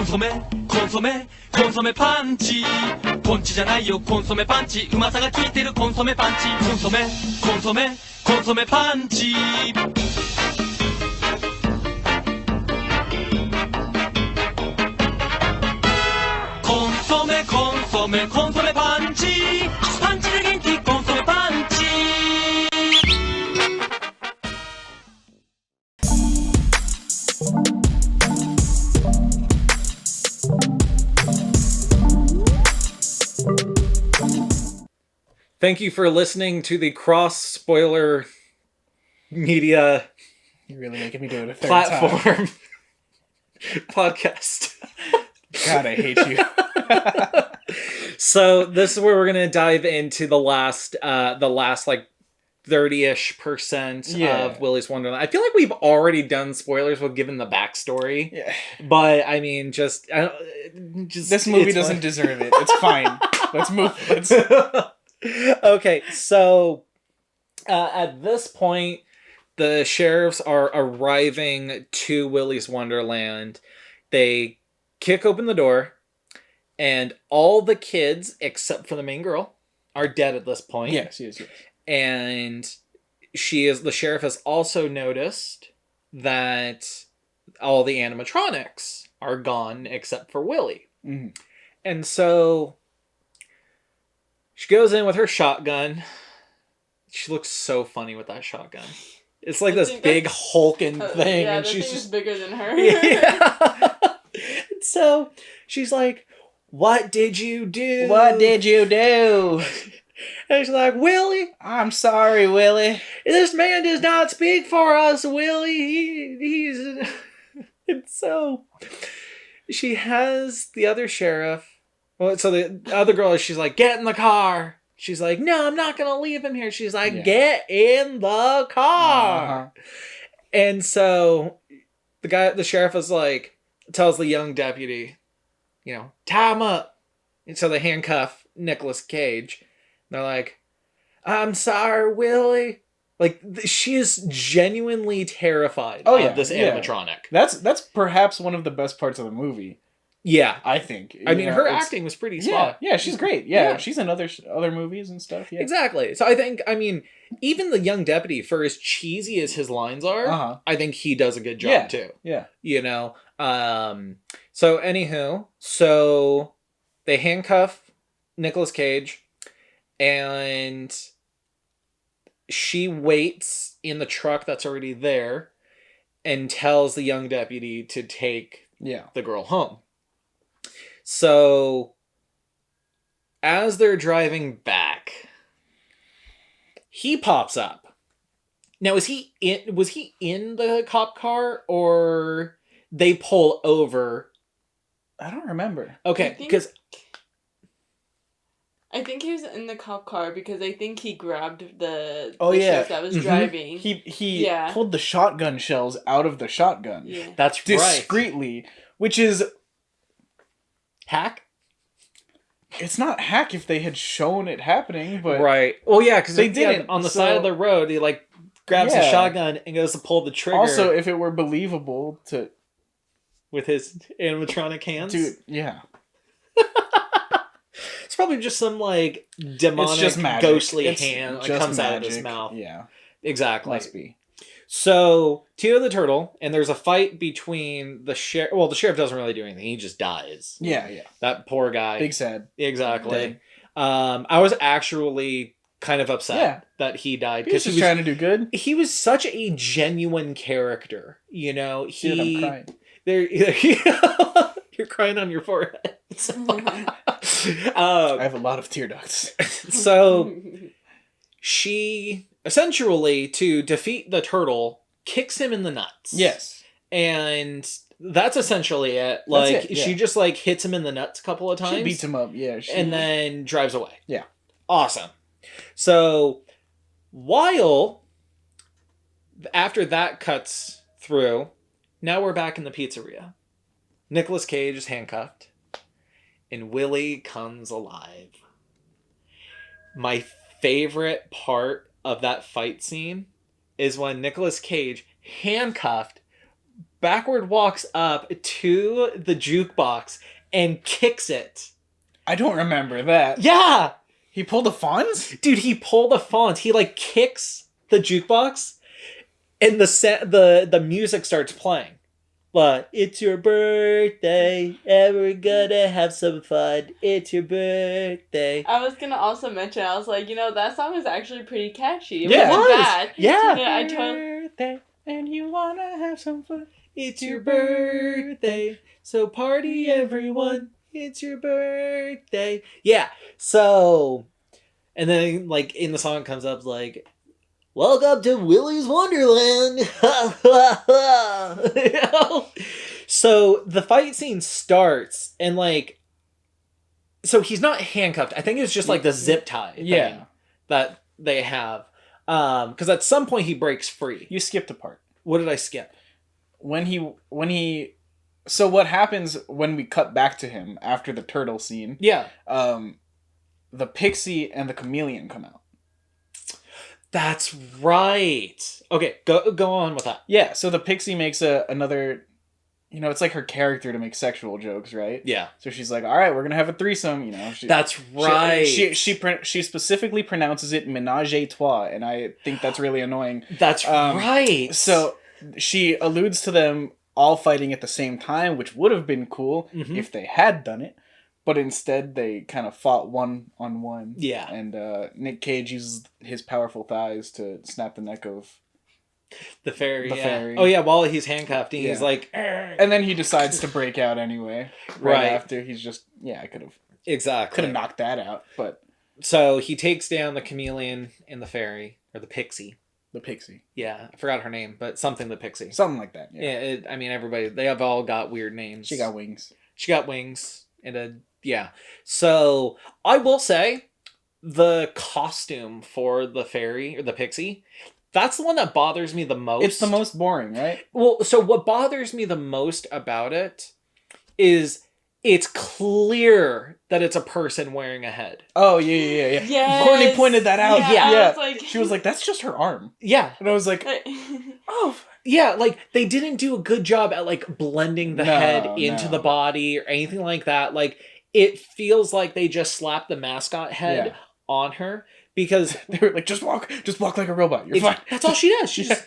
ンソメコンソメコンソメパンチポンチじゃないよコンソメパンチうまさが効いてるコンソメパンチコンソメコンソメコンソメパンチコンソメコンソメコンソメパンチパンチで元気コンソメパンチThank you for listening to the cross-spoiler media You're really making me do it a third platform time. podcast. God, I hate you. So this is where we're going to dive into the last like 30-ish% of Willy's Wonderland. I feel like we've already done spoilers with given the backstory. Yeah. But I mean, just This movie doesn't deserve it. It's fine. Let's move. Okay, so at this point, the sheriffs are arriving to Willy's Wonderland. They kick open the door, and all the kids, except for the main girl, are dead at this point. Yes. And the sheriff has also noticed that all the animatronics are gone except for Willy. Mm-hmm. And so she goes in with her shotgun. She looks so funny with that shotgun. It's like this big hulking thing. Yeah, and the she's thing just is bigger than her. Yeah. So she's like, "What did you do? What did you do?" And she's like, "Willy, I'm sorry, Willy. this man does not speak for us, Willy. He's..." And so she has the other sheriff. Well, so the other girl, she's like, "Get in the car." She's like, "No, I'm not gonna leave him here." She's like, "Get in the car." And so the sheriff is like, tells the young deputy, tie him up. And so they handcuff Nicolas Cage. They're like, "I'm sorry, Willy." Like, she is genuinely terrified of this animatronic. That's perhaps one of the best parts of the movie. Yeah. I think. I mean, her acting was pretty spot. Yeah, she's great. Yeah, she's in other movies and stuff. Yeah. Exactly. So I mean, even the young deputy, for as cheesy as his lines are, I think he does a good job too. Yeah. So anywho, they handcuff Nicolas Cage, and she waits in the truck that's already there and tells the young deputy to take the girl home. So as they're driving back, he pops up. Now, was he in the cop car, or they pull over? I don't remember. Okay, because I think he was in the cop car because I think he grabbed the sheriff that was driving. He pulled the shotgun shells out of the shotgun. Yeah. That's discreetly, which is hack. It's not hack if they had shown it happening, but right. Well, yeah, because they didn't. On the side of the road, he grabs the shotgun and goes to pull the trigger. Also, if it were believable to, with his animatronic hands, dude, yeah. It's probably just some demonic, ghostly hand that comes out of his mouth. Yeah, exactly. Must be. So Tito the Turtle, and there's a fight between the sheriff. Well, the sheriff doesn't really do anything; he just dies. Yeah. That poor guy. Big sad. Exactly. I was actually kind of upset that he died because he was trying to do good. He was such a genuine character, Dude, I'm crying. You're crying on your forehead. I have a lot of tear ducts. So she essentially, to defeat the turtle, kicks him in the nuts. Yes. And that's essentially it. She just hits him in the nuts a couple of times. She beats him up, and then drives away. Yeah. Awesome. So after that cuts through, now we're back in the pizzeria. Nicolas Cage is handcuffed, and Willy comes alive. My favorite part of that fight scene is when Nicolas Cage, handcuffed, backward walks up to the jukebox and kicks it. I don't remember that. Yeah! He pulled a Fonz? Dude, he pulled a Fonz. He, like, kicks the jukebox, and the music starts playing. Like, it's your birthday, and we're gonna have some fun. It's your birthday. I was gonna also mention, I was like, that song is actually pretty catchy. It Yeah, wasn't it was. bad. Yeah. I totally... Birthday, and you wanna have some fun. It's your birthday, so party everyone. It's your birthday. Yeah, so... And then, like, in the song it comes up, like... Welcome to Willy's Wonderland. So the fight scene starts, and like, so he's not handcuffed. I think it's just like the zip tie thing that they have. Because at some point he breaks free. You skipped a part. What did I skip? When he so what happens when we cut back to him after the turtle scene? Yeah. The pixie and the chameleon come out. That's right. Okay, go on with that. Yeah, so the pixie makes another, it's like her character to make sexual jokes, right? Yeah. So she's like, all right, we're gonna have a threesome, That's right. She specifically pronounces it ménage à trois, and I think that's really annoying. That's right. So she alludes to them all fighting at the same time, which would have been cool if they had done it. But instead, they kind of fought one-on-one. Yeah. And Nick Cage uses his powerful thighs to snap the neck of the fairy. Fairy. Oh, yeah, while he's handcuffed, he's like... And then he decides to break out anyway. Right after. He's just... Yeah, I could have... Exactly. Could have knocked that out, but... So he takes down the chameleon and the fairy. Or the pixie. The pixie. Yeah, I forgot her name, but something the pixie. Something like that, yeah. Everybody... They have all got weird names. She got wings. And a... Yeah. So, I will say, the costume for the fairy, or the pixie, that's the one that bothers me the most. It's the most boring, right? Well, so what bothers me the most about it is it's clear that it's a person wearing a head. Oh, yeah. Yes. Courtney pointed that out. Yeah. She was like, that's just her arm. Yeah. And I was like, oh... Yeah, like, they didn't do a good job at, like, blending the head into the body or anything like that. Like... It feels like they just slapped the mascot head on her because they were like, just walk like a robot. You're fine. That's all she does. She just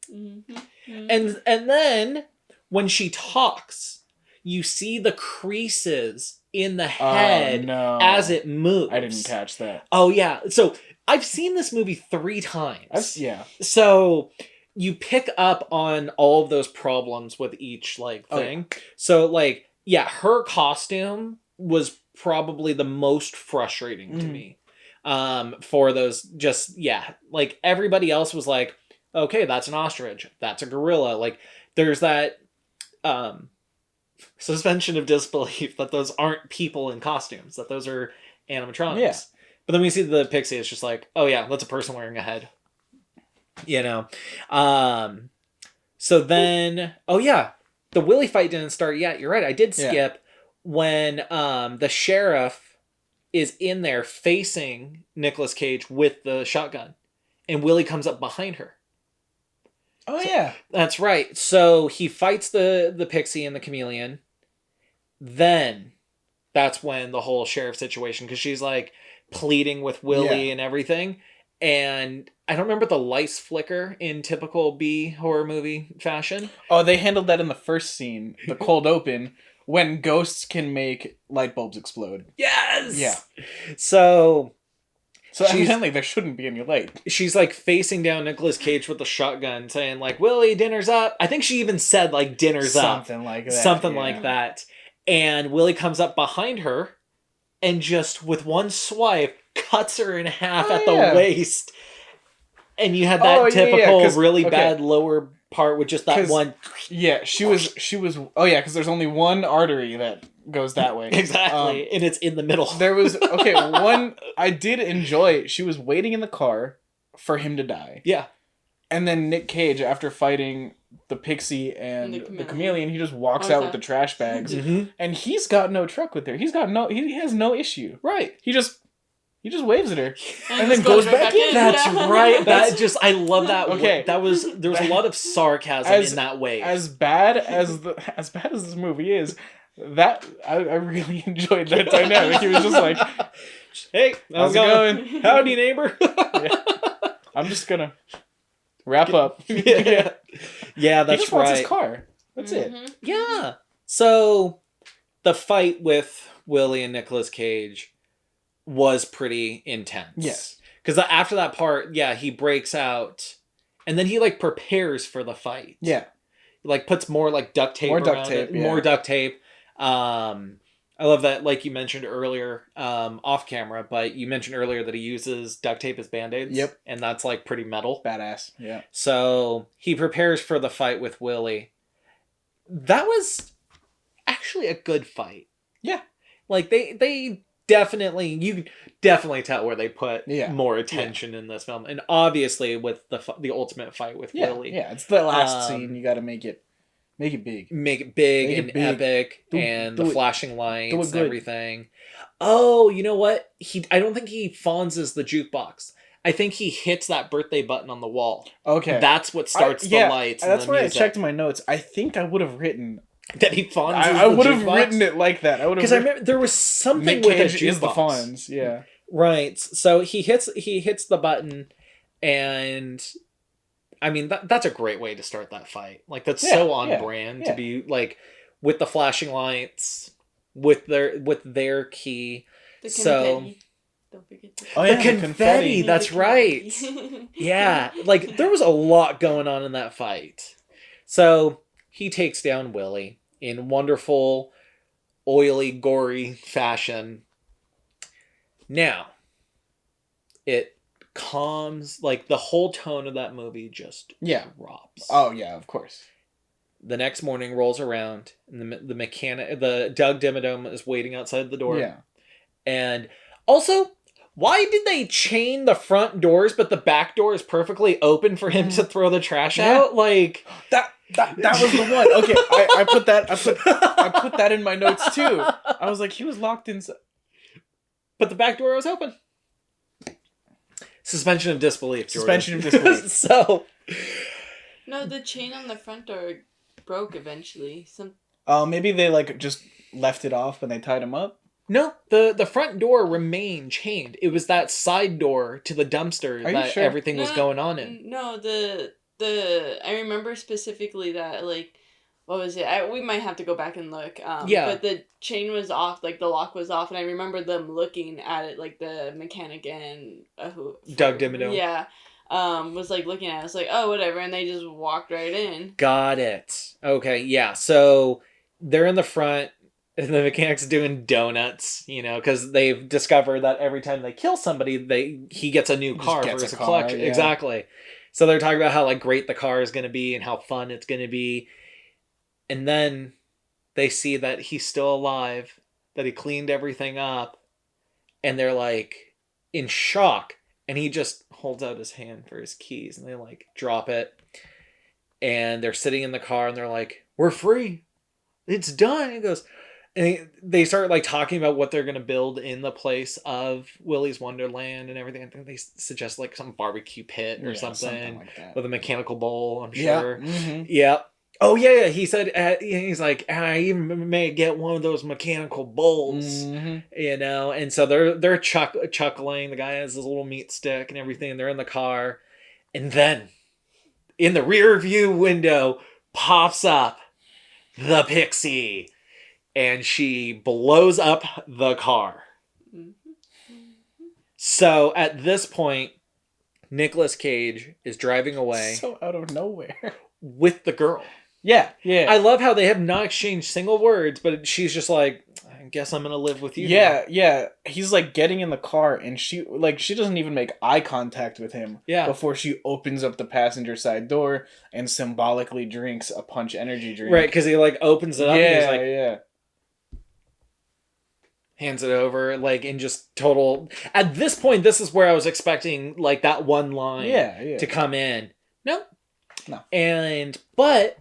and then when she talks, you see the creases in the head as it moves. I didn't catch that. Oh yeah. So I've seen this movie 3 times. Yeah. So you pick up on all of those problems with each like thing. Oh, yeah. So like. Yeah, her costume was probably the most frustrating to me. For those like everybody else was like, okay, that's an ostrich. That's a gorilla. Like there's that suspension of disbelief that those aren't people in costumes, that those are animatronics. Yeah. But then we see the pixie, it's just like, oh yeah, that's a person wearing a head. So then, oh yeah. The Willy fight didn't start yet. You're right. I did skip when the sheriff is in there facing Nicolas Cage with the shotgun. And Willy comes up behind her. Oh, yeah. That's right. So he fights the pixie and the chameleon. Then that's when the whole sheriff situation, because she's like pleading with Willy and everything. And I don't remember the lights flicker in typical B horror movie fashion. Oh, they handled that in the first scene, the cold open, when ghosts can make light bulbs explode. Yes! Yeah. So evidently there shouldn't be any light. She's like facing down Nicolas Cage with the shotgun saying like, Willy, dinner's up. I think she even said like dinner's up. Something like that. Something like that. And Willy comes up behind her and just with one swipe cuts her in half at the waist. And you had that typical really bad lower part with just that one. Yeah, she was. Oh yeah, because there's only one artery that goes that way. Exactly, and it's in the middle. There was one. I did enjoy. She was waiting in the car for him to die. Yeah, and then Nick Cage, after fighting the pixie and the chameleon, he just walks out with the trash bags, and he's got no truck with her. He has no issue. Right. He just He just waves at her. And And then just goes right back in. That's Yeah. right. That's- That just I love that. Okay. There was a lot of sarcasm in that wave. As bad as this movie is, that I really enjoyed that dynamic. He was just like, Hey, how's it going? Howdy, neighbor. I'm just gonna wrap up. Yeah, He that's just wants right. his car. That's it. Mhm. Yeah. So the fight with Willy and Nicolas Cage was pretty intense. Yes. Because after that part, yeah, he breaks out, and then he like prepares for the fight. Yeah. Like puts more like duct tape. More duct around tape, it, yeah. more duct tape. I love that, like you mentioned earlier, off camera, but you mentioned earlier that he uses duct tape as band-aids. Yep. And that's like pretty metal. Badass. Yeah. So he prepares for the fight with Willy. That was actually a good fight. Yeah. Like they definitely, you can definitely tell where they put Yeah. more attention in this film, and obviously with the ultimate fight with Yeah. Willy, Yeah. It's the last Um, scene. You got to make it big. make it big Make it and big. epic, Do- and do the it. flashing Do lights it and good. everything. Oh, you know what? I don't think he fonzes the jukebox. I think he hits that birthday button on the wall. Okay. That's what starts the lights. And That's the why music. I checked my notes. I think I would have written. That he fonzes. I would have written it like that. I would have. because I remember there was something Nick with a Cage is the jukebox. Fonz. Yeah. Right. So he hits the button, and I mean that's a great way to start that fight. Like that's so on brand to be like with the flashing lights, with their key. The So- confetti. Don't forget the Oh, The yeah, confetti, that's The right. confetti. Yeah, like there was a lot going on in that fight. So he takes down Willy in wonderful, oily, gory fashion. Now, it calms, like the whole tone of that movie just Yeah. drops. Oh yeah, of course. The next morning rolls around, and the Doug Dimmadome is waiting outside the door. Yeah. And also, why did they chain the front doors, but the back door is perfectly open for him to throw the trash Yeah. out? Like That was the one. Okay, I put that in my notes too. I was like, he was locked inside. but the back door was open. Suspension of disbelief. Jordan. Suspension of disbelief. So, No, the chain on the front door broke eventually. Maybe they like just left it off when they tied him up. no, the front door remained chained. It was that side door to the dumpster Are you that sure? everything was going on in. No, the I remember specifically that like what was it? We might have to go back and look. Yeah. But the chain was off, like the lock was off, and I remember them looking at it, like the mechanic and Doug Dimmadome. Yeah. Was like looking at it. It's like, oh, whatever, and they just walked right in. Got it. Okay, yeah. So they're in the front, and the mechanic's doing donuts, because they've discovered that every time they kill somebody, he gets a new Just car gets for his a car, collection. yeah. Exactly. So they're talking about how like great the car is going to be and how fun it's going to be, and then they see that he's still alive, that he cleaned everything up, and they're like in shock. And he just holds out his hand for his keys, and they like drop it. And they're sitting in the car, and they're like, "We're free, it's done." He goes, and they start like talking about what they're gonna build in the place of Willy's Wonderland and everything. I think they suggest like some barbecue pit or something like that. with a mechanical bowl. I'm Yeah. sure. Mm-hmm. Yeah. Oh yeah. He said he's like, I even may get one of those mechanical bowls. Mm-hmm. And so they're chuckling. The guy has his little meat stick and everything, and they're in the car. And then in the rear view window pops up the pixie, and she blows up the car. So at this point, Nicolas Cage is driving away So out of nowhere. with the girl. Yeah. I love how they have not exchanged single words, but she's just like, I guess I'm gonna live with you. Yeah. He's like getting in the car, and she doesn't even make eye contact with him. Yeah. Before she opens up the passenger side door and symbolically drinks a Punch energy drink. Right, because he like opens it up and he's like, yeah. hands it over, like in just total. At this point, this is where I was expecting like that one line Yeah. to come in. No. No. But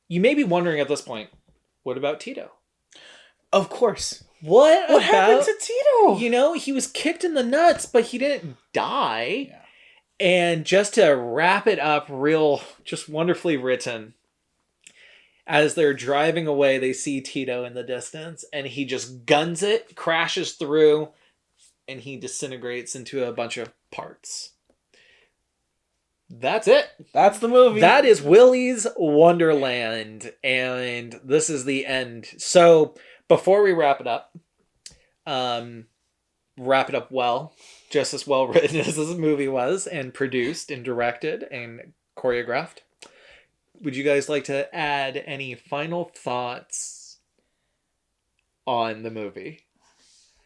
you may be wondering at this point, what about Tito? Of course. What happened about to Tito? You know, he was kicked in the nuts, but he didn't die. Yeah. And just to wrap it up just wonderfully written, as they're driving away, they see Tito in the distance, and he just guns it, crashes through, and he disintegrates into a bunch of parts. That's it. That's the movie. That is Willy's Wonderland, and this is the end. So, before we wrap it up well, just as well written as this movie was, and produced and directed and choreographed. Would you guys like to add any final thoughts on the movie?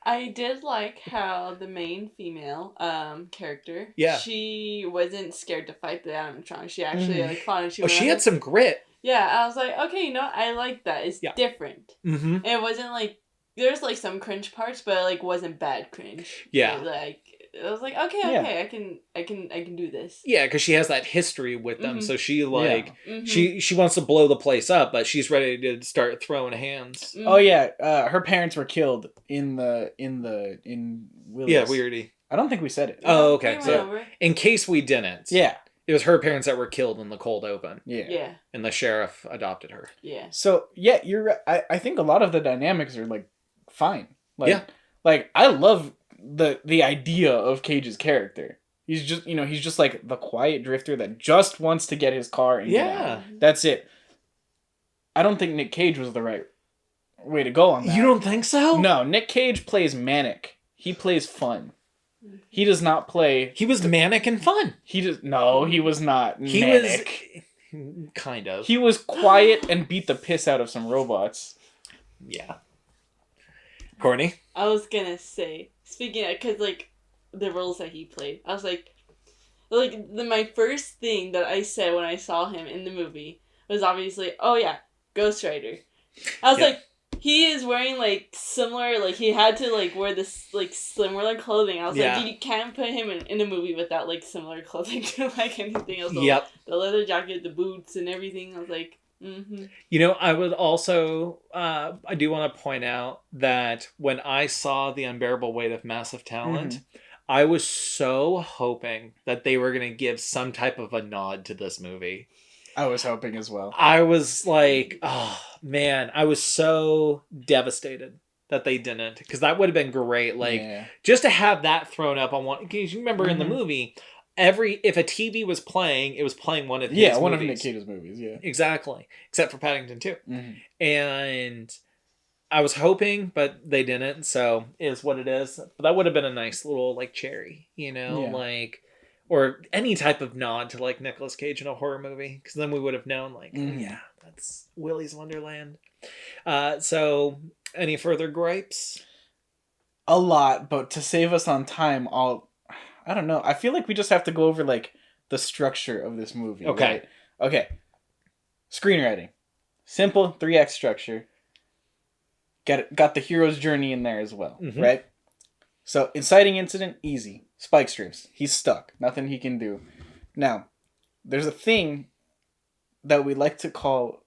I did like how the main female character, Yeah. she wasn't scared to fight the animatronic. She actually like fought and She had some grit. Yeah, I was like, okay, you know, I like that. It's different. Mm-hmm. And it wasn't like there's like some cringe parts, but it like wasn't bad cringe. Yeah. Like I was like, okay, I can do this. Yeah, because she has that history with them, so she Mhm. she wants to blow the place up, but she's ready to start throwing hands. Oh yeah, her parents were killed in Willy's. Yeah, weirdy. I don't think we said it. Oh, okay. We went So over it. in case we didn't, Yeah. it was her parents that were killed in the cold open, Yeah. and the sheriff adopted her. Yeah. So yeah, you're right. I think a lot of the dynamics are like fine. Like, Yeah. Like I love the idea of Cage's character. He's just like the quiet drifter that just wants to get his car and get out. That's it. I don't think Nick Cage was the right way to go on that. You don't think so? No, Nick Cage plays manic. He plays fun. He does not play. He was manic and fun. No, he was not. He manic. was kind of. He was quiet and beat the piss out of some robots. Yeah. Courtney? I was gonna say, speaking of, because like the roles that he played, I was like my first thing that I said when I saw him in the movie was obviously, oh yeah, Ghost Rider. I was like, he is wearing like similar, like he had to like wear this like similar clothing. I was like, dude, you can't put him in a movie without like similar clothing to like anything else. Yep. The leather jacket, the boots, and everything. I was like, You know, I would also, I do want to point out that when I saw The Unbearable Weight of Massive Talent, I was so hoping that they were going to give some type of a nod to this movie. I was hoping as well. I was like, oh man, I was so devastated that they didn't, because that would have been great. Like, just to have that thrown up on one, because you remember in the movie, if a TV was playing, it was playing one of his movies. one of Nick Cage's movies, yeah. Exactly. Except for Paddington 2. And I was hoping, but they didn't, so it is what it is. But that would have been a nice little, like, cherry, you know? Like, or any type of nod to, like, Nicolas Cage in a horror movie, because then we would have known, like, oh, yeah, that's Willy's Wonderland. So, any further gripes? A lot, but to save us on time, I don't know. I feel like we just have to go over, like, the structure of this movie. Okay. Right? Okay. Screenwriting. Simple 3-act structure. Got the hero's journey in there as well, right? So, inciting incident, easy. Spike strips. He's stuck. Nothing he can do. Now, there's a thing that we like to call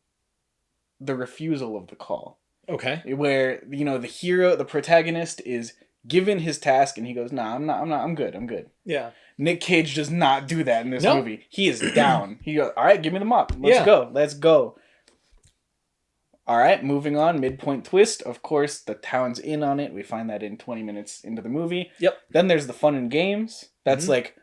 the refusal of the call. Okay. Where, you know, the protagonist is given his task and he goes, nah, I'm good. Yeah. Nick Cage does not do that in this movie. He is down. He goes, all right, give me the mop. Let's go. All right, moving on. Midpoint twist. Of course, the town's in on it. We find that in 20 minutes into the movie. Yep. Then there's the fun and games. That's like,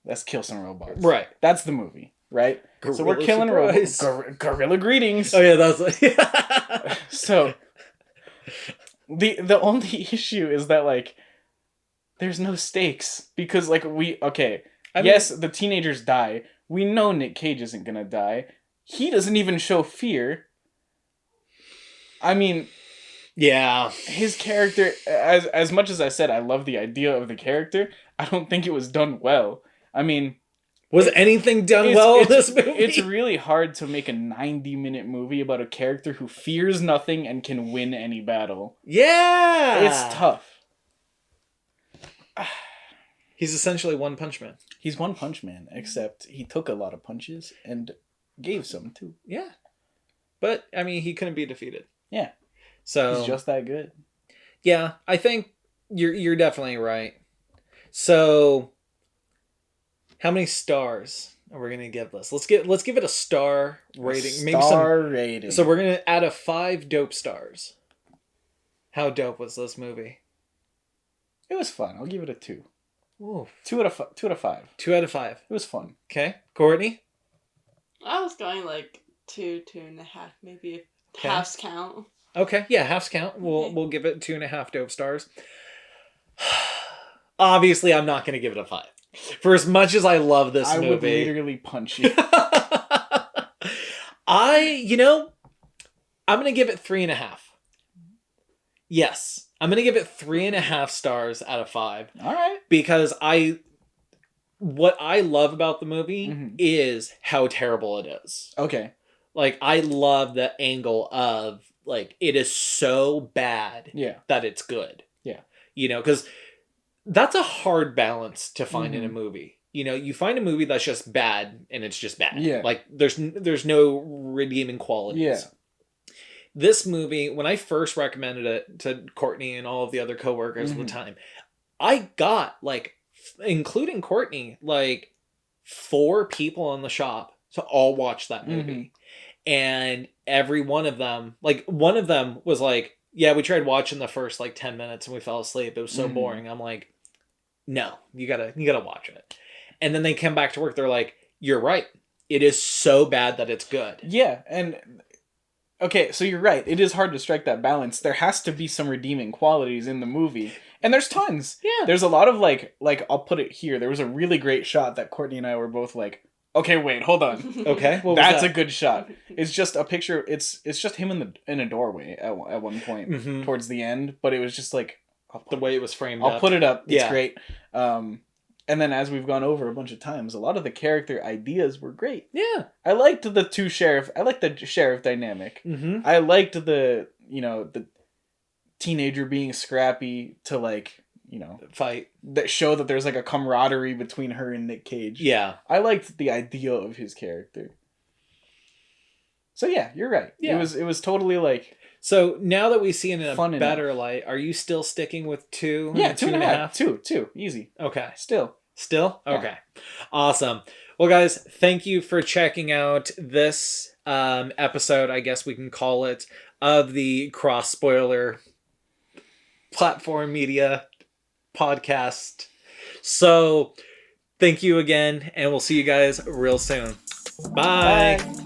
let's kill some robots. Right. That's the movie, right? Gorilla so we're killing robots. Gorilla greetings. Oh, yeah, that's like... So, the only issue is that, like, there's no stakes. Because, like, yes, the teenagers die. We know Nick Cage isn't gonna die. He doesn't even show fear. I mean, yeah, his character, as much as I said I love the idea of the character, I don't think it was done well. I mean, was anything done well in this movie? It's really hard to make a 90-minute movie about a character who fears nothing and can win any battle. Yeah! It's tough. He's essentially One Punch Man. He's One Punch Man, except he took a lot of punches and gave some too. Yeah. But, I mean, he couldn't be defeated. Yeah. So he's just that good. Yeah, I think you're definitely right. So, how many stars are we gonna give this? Let's give it a star rating. Maybe Star rating. So we're gonna add a 5 dope stars. How dope was this movie? It was fun. I'll give it a 2. Ooh. 2 out of 5. 2 out of 5. 2 out of 5. It was fun. Okay, Courtney. I was going like 2.5, maybe Okay. halves count. Okay, yeah, halves count. Okay. We'll give it 2.5 dope stars. Obviously, I'm not gonna give it a 5. For as much as I love this I movie, would literally punch you. I'm gonna give it 3.5. Yes, I'm gonna give it 3.5 stars out of 5 All right. because what I love about the movie Mhm. is how terrible it is. Okay. Like, I love the angle of, like, it is so bad Yeah. that it's good. Yeah. Because that's a hard balance to find in a Mhm. movie. You find a movie that's just bad and it's just bad. Yeah. Like, there's no redeeming qualities. Yeah. This movie, when I first recommended it to Courtney and all of the other coworkers at the Mhm. time, I got, like, including Courtney, like, 4 people in the shop to all watch that movie. And every one of them, like, one of them was like, yeah, we tried watching the first, like, 10 minutes and we fell asleep. It was so Mhm. boring. I'm like, no, you gotta watch it. And then they come back to work. They're like, you're right. It is so bad that it's good. Yeah, and okay, so you're right. It is hard to strike that balance. There has to be some redeeming qualities in the movie, and there's tons. Yeah. There's a lot of like I'll put it here. There was a really great shot that Courtney and I were both like, okay, wait, hold on. Okay. What was That's that? a good shot. It's just a picture. It's just him in a doorway at one point Mhm. towards the end, but it was just like The way it was framed I'll up. put it up. It's Yeah. great. And then as we've gone over a bunch of times, a lot of the character ideas were great. Yeah. I liked the sheriff. I liked the sheriff dynamic. Mm-hmm. I liked the teenager being scrappy to like, Fight. that show that there's like a camaraderie between her and Nick Cage. Yeah. I liked the idea of his character. So yeah, you're right. Yeah. It was totally like So now that we see it in a Fun better light, are you still sticking with 2? yeah, and 2.5. 2, easy. Okay. Still. Still? Yeah. Okay. Awesome. Well, guys, thank you for checking out this episode, I guess we can call it, of the Cross Spoiler Platform Media podcast. So, thank you again, and we'll see you guys real soon. Bye. Bye.